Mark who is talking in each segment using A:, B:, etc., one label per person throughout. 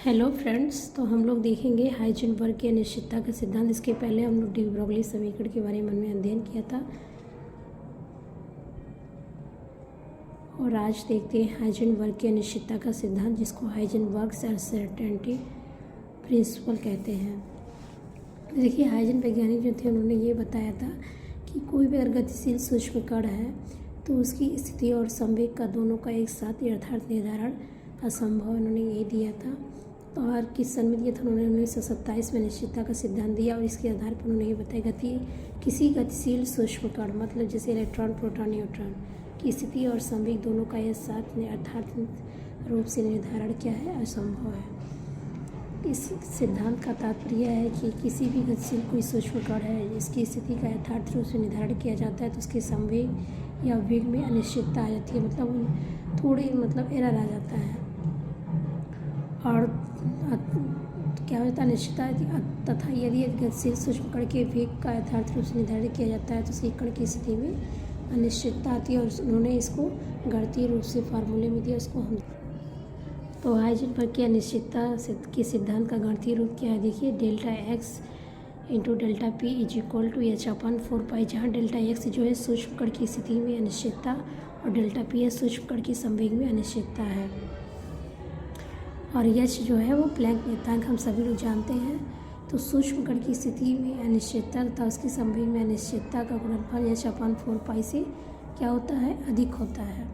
A: Hello friends, तो हम लोग देखेंगे हाइजेनबर्ग की अनिश्चितता का सिद्धांत। इसके पहले हम लोग डी ब्रोगली समीकरण के बारे में अध्ययन किया था और आज देखते हैं हाइजेनबर्ग की अनिश्चितता का सिद्धांत, जिसको हाइजेनबर्ग्स अनसर्टेनिटी प्रिंसिपल कहते हैं। देखिए, हाइजेन वैज्ञानिक जो थे उन्होंने ये बताया था कि कोई भी अगर गतिशील सूक्ष्म कण है तो उसकी स्थिति और संवेग का दोनों का एक साथ यथार्थ निर्धारण असंभव। उन्होंने ये दिया था। तो और किस सन में दिया था? उन्होंने 1927 में अनिश्चितता का सिद्धांत दिया और इसके आधार पर उन्होंने ये बताया किसी गतिशील सूक्ष्म कण मतलब जैसे इलेक्ट्रॉन, प्रोटॉन, न्यूट्रॉन की स्थिति और संवेग दोनों का एक साथ यथार्थ रूप से निर्धारण क्या है? असंभव है। इस सिद्धांत का तात्पर्य है कि किसी भी गतिशील कोई सूक्ष्म कण है जिसकी स्थिति का यथार्थ रूप से निर्धारण किया जाता है तो उसके संवेग या वेग में अनिश्चितता आ जाती है, मतलब थोड़ी एरर आ जाता है। और क्या होता है? अनिश्चितता। तथा यदि गतिशील सूक्ष्म कण के वेग का यथार्थ रूप से निर्धारण किया जाता है तो उसी कण की स्थिति में अनिश्चितता आती है और उन्होंने इसको गणितीय रूप से फार्मूले में दिया। उसको हम तो हाइजेनबर्ग की अनिश्चितता के सिद्धांत का गणितीय रूप क्या है? देखिए, delta x into delta p is equal to h/4π, जहाँ डेल्टा एक्स जो है सूक्ष्म कण की स्थिति में अनिश्चितता और डेल्टा पी है सूक्ष्म कण की संवेग में अनिश्चितता है। और यश जो है वो प्लैंक नियतांक हम सभी लोग जानते हैं। तो सूक्ष्म कण की स्थिति में अनिश्चितता तथा उसकी संवेग में अनिश्चितता का गुणनफल h/4π से क्या होता है? अधिक होता है।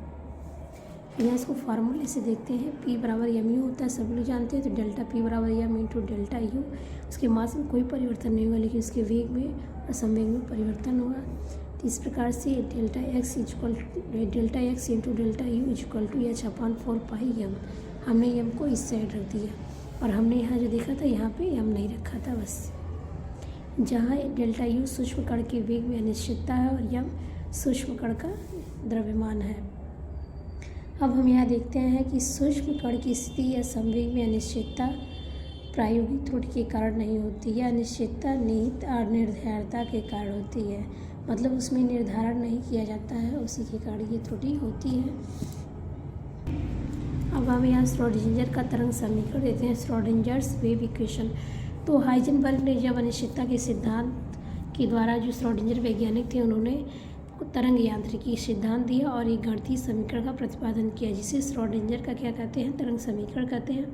A: यहाँ इसको फार्मूले से देखते हैं। P बराबर mu होता है, सभी लोग जानते हैं। तो डेल्टा P बराबर m इंटू डेल्टा U। उसके मास में कोई परिवर्तन नहीं होगा, लेकिन उसके वेग में और संवेग में परिवर्तन होगा। तो इस प्रकार से delta x into delta U equal to h/4π m। हमने m को इस साइड रख दिया और हमने यहाँ जो देखा था यहाँ पे m नहीं रखा था बस। जहाँ डेल्टा U सूक्ष्म कण के वेग में अनिश्चितता है और m सूक्ष्म कण का द्रव्यमान है। अब हम यहाँ देखते हैं कि सूक्ष्म कण की स्थिति या संवेग में अनिश्चितता प्रायोगिक त्रुटि के कारण नहीं होती। यह अनिश्चितता निहित अनिर्धारता के कारण होती है, मतलब उसमें निर्धारण नहीं किया जाता है, उसी के कारण ये त्रुटि होती है। अब हम यहाँ श्रोडिंगर का तरंग समीकरण देते हैं, श्रोडिंजर्स वेव इक्वेशन। तो हाइजेनबर्ग ने जब अनिश्चितता के सिद्धांत के द्वारा जो श्रोडिंगर वैज्ञानिक थे उन्होंने तरंग यांत्रिकी सिद्धांत दिया और एक गणितीय समीकरण का प्रतिपादन किया, जिसे श्रोडिंगर का क्या कहते हैं? तरंग समीकरण कहते हैं।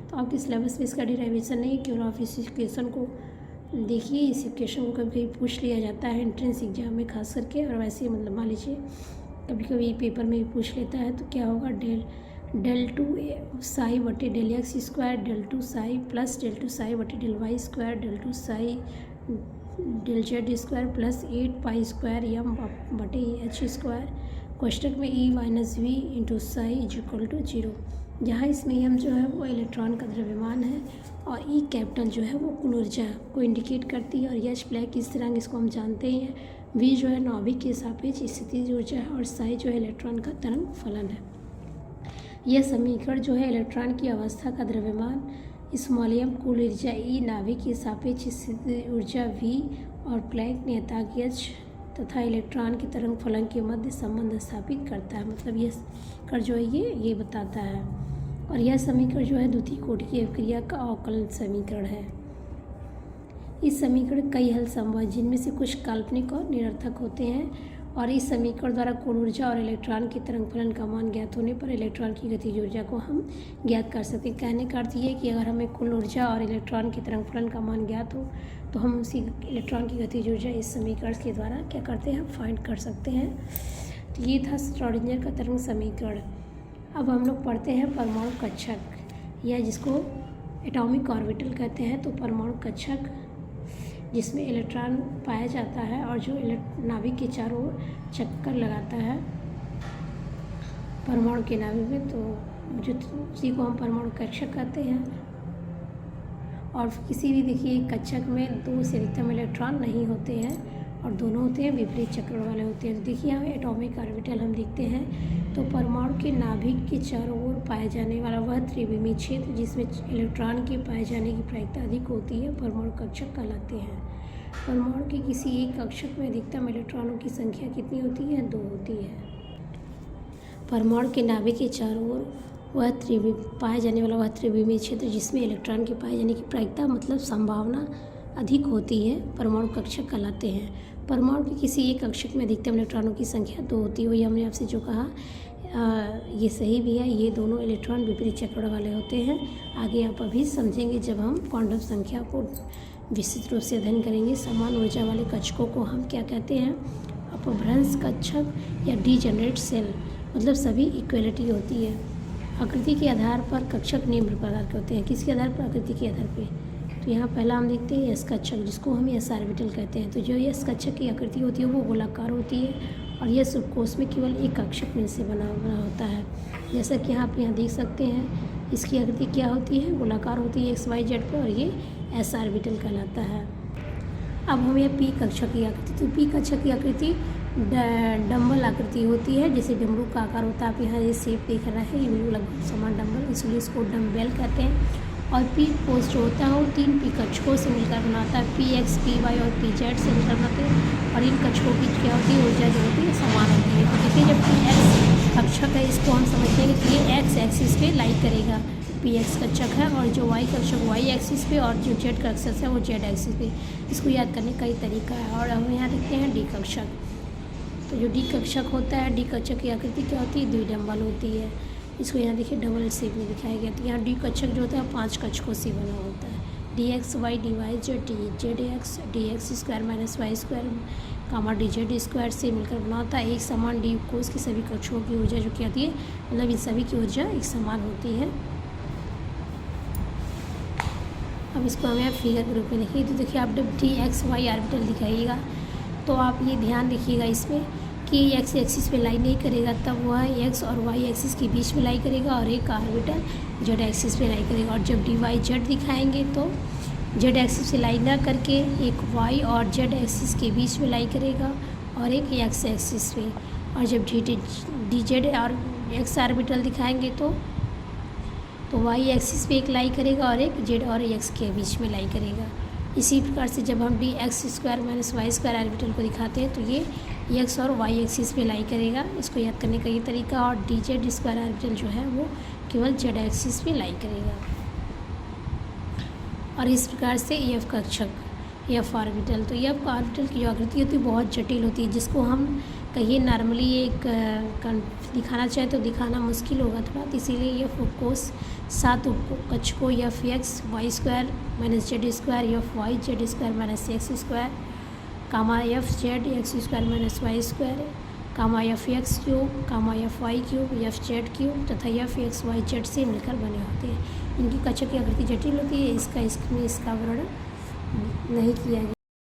A: तो आपके सिलेबस में इसका डिराइवेशन नहीं, क्यों आप इस इक्वेशन को देखिए। इस इक्वेशन को कभी कभी पूछ लिया जाता है एंट्रेंस एग्जाम में खास करके, और वैसे मान लीजिए कभी कभी पेपर में भी पूछ लेता है। तो क्या होगा? डेल टू साई बटे del x square, del two psi plus del two psi बटे del y square, del two psi del z square plus 8π square m बटे h स्क्वायर, कोष्टक में e minus V into psi is equal to 0। जहाँ इसमें m जो है वो electron का द्रव्यमान है और e कैपिटल जो है वो कुल ऊर्जा को इंडिकेट करती है, और h ब्लैक की स्थिरांक इसको हम जानते हैं। v जो है नाभिक के सापेक्ष स्थितिज ऊर्जा है और साई जो है इलेक्ट्रॉन का तरंग फलन है। यह समीकरण जो है इलेक्ट्रॉन की अवस्था का द्रव्यमान स्मॉल m, कुल ऊर्जा E, नाभिक की सापेक्ष स्थितिज ऊर्जा V और प्लैंक नियतांक h तथा इलेक्ट्रॉन की तरंग फलन के मध्य संबंध स्थापित करता है। मतलब यह कर जो है ये बताता है। और यह समीकरण जो है द्वितीय कोटि की अभिक्रिया का अवकलन समीकरण है। इस समीकरण कई हल संभव है, जिनमें से कुछ काल्पनिक और निरर्थक होते हैं। और इस समीकरण द्वारा कुल ऊर्जा और इलेक्ट्रॉन की तरंग फलन का मान ज्ञात होने पर इलेक्ट्रॉन की गतिज ऊर्जा को हम ज्ञात कर सकते हैं। कहने का अर्थ ये है कि अगर हमें कुल ऊर्जा और इलेक्ट्रॉन की तरंग फलन का मान ज्ञात हो तो हम उसी इलेक्ट्रॉन की गतिज ऊर्जा इस समीकरण के द्वारा क्या करते हैं? फाइंड कर सकते हैं। तो ये था श्रोडिंगर का तरंग समीकरण। अब हम लोग पढ़ते हैं परमाणु कक्षक, या जिसको एटॉमिक ऑर्बिटल कहते हैं। तो परमाणु कक्षक जिसमें इलेक्ट्रॉन पाया जाता है और जो नाभिक के चारों ओर चक्कर लगाता है परमाणु के नाभिक में, तो जो उसी को हम परमाणु कक्षक कहते हैं। और किसी भी देखिए कक्षक में दो से अधिकतम इलेक्ट्रॉन नहीं होते हैं और दोनों होते हैं विपरीत चक्र वाले होते हैं। तो देखिए यहाँ एटॉमिक ऑर्बिटल हम देखते हैं। तो परमाणु के नाभिक के चारों ओर पाया जाने वाला वह त्रिविमीय क्षेत्र जिसमें इलेक्ट्रॉन के पाए जाने की प्रायिकता अधिक होती है परमाणु कक्षक कहलाते हैं। परमाणु के किसी एक कक्षक में अधिकतम इलेक्ट्रॉनों की संख्या कितनी होती है? 2 होती है। परमाणु के नाभिक के चारों ओर वह पाया जाने वाला वह त्रिविमीय क्षेत्र जिसमें इलेक्ट्रॉन के पाए जाने की प्रायिकता मतलब संभावना अधिक होती है परमाणु कक्षक कहलाते हैं। परमाणु के किसी एक कक्षक में अधिकतम इलेक्ट्रॉनों की संख्या 2 होती है। वही हमने आपसे जो कहा ये सही भी है, ये दोनों इलेक्ट्रॉन विपरीत चक्र वाले होते हैं। आगे आप अभी समझेंगे जब हम क्वांटम संख्या को विस्तृत रूप से अध्ययन करेंगे। समान ऊर्जा वाले कक्षकों को हम क्या कहते हैं? अपभ्रंश कक्षक या डीजेनरेट सेल, मतलब सभी इक्वलिटी होती है। आकृति के आधार पर कक्षक निम्न प्रकार के होते हैं। किसके आधार पर? आकृति के आधार पर। तो यहाँ पहला हम देखते हैं एस कक्षक, जिसको हम एस ऑर्बिटल कहते हैं। तो जो एस कक्षक की आकृति होती है वो गोलाकार होती है और यह शुभकोश में केवल एक कक्षक में से बना होता है। जैसा कि आप यहाँ देख सकते हैं, इसकी आकृति क्या होती है? गोलाकार होती है एक्स वाई जेड पर, और ये एस ऑर्बिटल कहलाता है। अब हम यह पी कक्षक की आकृति, तो पी कक्षक की आकृति डम्बल आकृति होती है, जैसे डमरू का आकार होता है। आप यहाँ ये शेप देख रहे हैं, ये बिल्कुल लगभग समान डम्बल, इसलिए इसको डम्बेल कहते हैं। और पी पोस्ट जो होता है वो 3 पी कक्षकों से मिलकर बनाता है, पी एक्स, पी वाई और पी जेड से मिलकर बनाते हैं। और इन कक्षकों की क्या होती है? ऊर्जा जो होती है समान होती है। तो देखिए जब पी एक्स कक्षक है, इसको हम समझते हैं कि ये एक्स एक्सिस पे लाई करेगा, पी एक्स कक्षक है, और जो वाई कक्षक वाई एक्सिस पे, और जो जेड कक्षक है वो जेड एक्सिस पे। इसको याद करने का कई तरीका है। और हम यहाँ देखते हैं डी कक्षक। तो जो डी कक्षक होता है, डी कक्षक की आकृति क्या होती है? द्विडम्बल होती है। इसको यहाँ देखिए डबल शेप में दिखाया गया। तो यहाँ डी कक्षक जो होता है 5 कक्षकों से बना होता है। D x y d y z z x d x square minus y square comma d z square से मिलकर बना होता है। एक समान डी कोश की सभी कक्षकों की ऊर्जा जो क्या होती है, मतलब इन सभी की ऊर्जा एक समान होती है। अब इसको हमें फिगर के रूप में देखिए। तो देखिए आप जब डी एक्स वाई ऑर्बिटल दिखाइएगा तो आप ये ध्यान रखिएगा इसमें कि एक्स एक्सिस पे लाई नहीं करेगा, तब वह एक्स और वाई एक्सिस के बीच में लाई करेगा, और एक ऑर्बिटल जेड एक्सिस पे लाई करेगा। और जब डी वाई जेड दिखाएंगे तो जेड एक्सिस पे लाई ना करके एक वाई और जेड एक्सिस के बीच में लाई करेगा, और एक एक्स एक्सिस पे। और जब डी जेड और एक्स ऑर्बिटल दिखाएंगे तो वाई एक्सिस पे एक लाई करेगा, और एक जेड और एक्स के बीच में लाई करेगा। इसी प्रकार से जब हम d x square minus y square orbital को दिखाते हैं तो ये एक्स और वाई एक्सिस पे लाई करेगा। इसको याद करने का ये तरीका। और डी जेड स्क्वायर ऑर्बिटल जो है वो केवल जेड एक्सिस पे लाई करेगा। और इस प्रकार से एफ कक्षक एफ ऑर्बिटल, तो एफ ऑर्बिटल की जो आकृति होती है बहुत जटिल होती है, जिसको हम कहिए नॉर्मली एक दिखाना चाहें तो दिखाना मुश्किल होगा थोड़ा। तो इसीलिए एफ कोश 7 कक्षकों f x y square minus z square f y z square minus x square comma f z x square minus y square comma f x cube comma f y cube f z cube तथा f x y z से मिलकर बने होते हैं। इनकी कक्षक की आकृति जटिल होती है, इसका वर्णन नहीं किया गया।